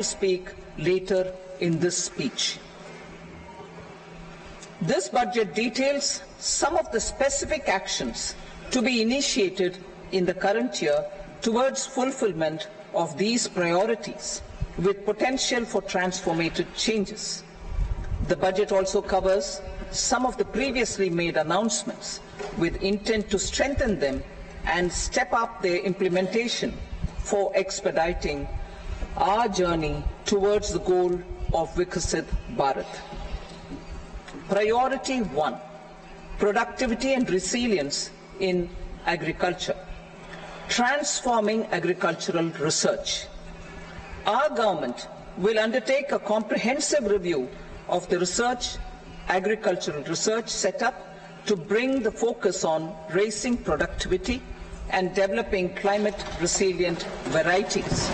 speak later in this speech. This budget details some of the specific actions to be initiated in the current year towards fulfillment of these priorities with potential for transformative changes. The budget also covers some of the previously made announcements with intent to strengthen them and step up their implementation for expediting our journey towards the goal of Viksit Bharat. Priority 1, productivity and resilience in agriculture. Transforming agricultural research. Our government will undertake a comprehensive review of the agricultural research setup to bring the focus on raising productivity and developing climate-resilient varieties.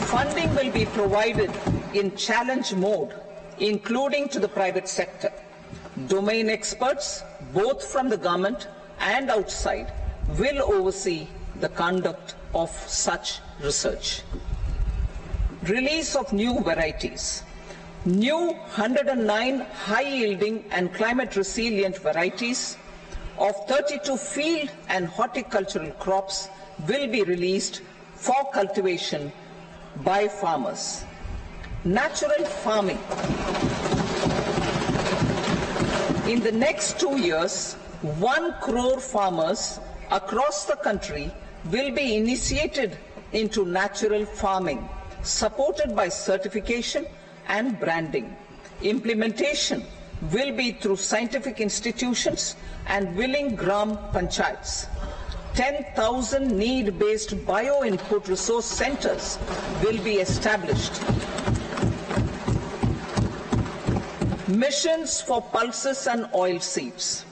Funding will be provided in challenge mode, including to the private sector. Domain experts, both from the government and outside, will oversee the conduct of such research. Release of new varieties. New 109 high-yielding and climate-resilient varieties of 32 field and horticultural crops will be released for cultivation by farmers. Natural farming. In the next 2 years, 1 crore farmers across the country will be initiated into natural farming, supported by certification and branding. Implementation will be through scientific institutions and willing gram panchayats. 10,000 need-based bio-input resource centers will be established. Missions for pulses and oilseeds.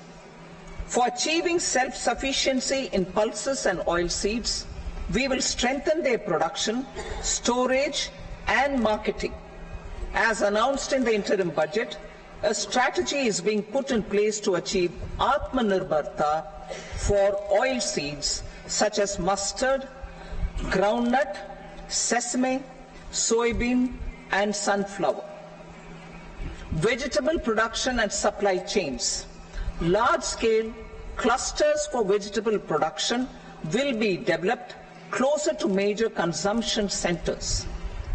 For achieving self-sufficiency in pulses and oilseeds, we will strengthen their production, storage and marketing. As announced in the interim budget, a strategy is being put in place to achieve Atmanirbharta for oilseeds such as mustard, groundnut, sesame, soybean and sunflower. Vegetable production and supply chains. Large-scale clusters for vegetable production will be developed closer to major consumption centers.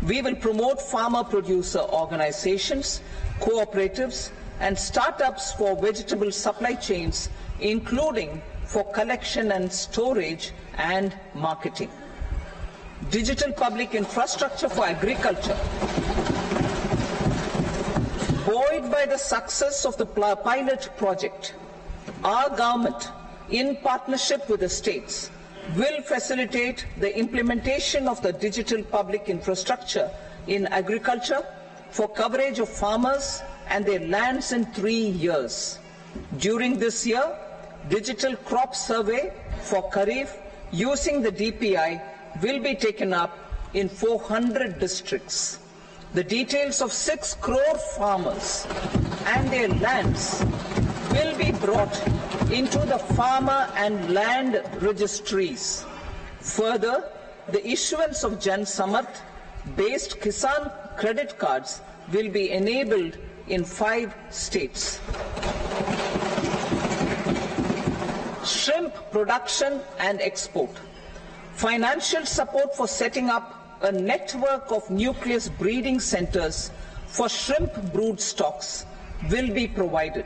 We will promote farmer-producer organizations, cooperatives, and startups for vegetable supply chains, including for collection and storage and marketing. Digital public infrastructure for agriculture. Buoyed by the success of the pilot project, our government, in partnership with the states, will facilitate the implementation of the digital public infrastructure in agriculture for coverage of farmers and their lands in 3 years. During this year, digital crop survey for Kharif using the DPI will be taken up in 400 districts. The details of 6 crore farmers and their lands will be brought into the farmer and land registries. Further, the issuance of Jan Samarth based Kisan credit cards will be enabled in 5 states. Shrimp production and export. Financial support for setting up a network of nucleus breeding centers for shrimp brood stocks will be provided.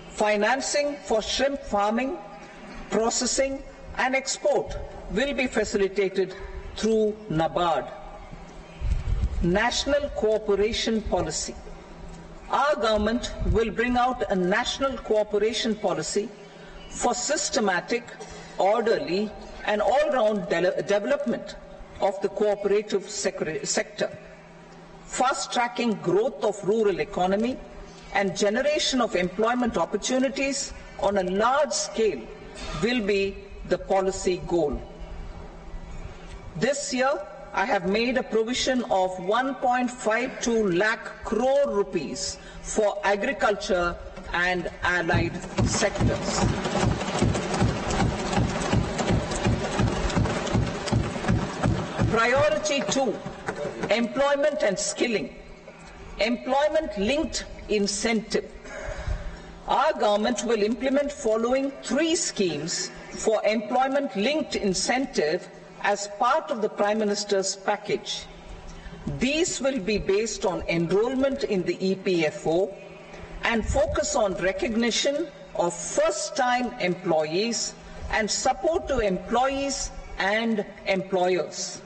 Financing for shrimp farming, processing and export will be facilitated through NABARD. National cooperation policy. Our government will bring out a national cooperation policy for systematic, orderly and all-round development of the cooperative sector, fast-tracking growth of rural economy and generation of employment opportunities on a large scale will be the policy goal. This year, I have made a provision of 1.52 lakh crore rupees for agriculture and allied sectors. Priority 2, employment and skilling. Employment-linked incentive. Our government will implement following 3 schemes for employment-linked incentive as part of the Prime Minister's package. These will be based on enrollment in the EPFO and focus on recognition of first-time employees and support to employees and employers.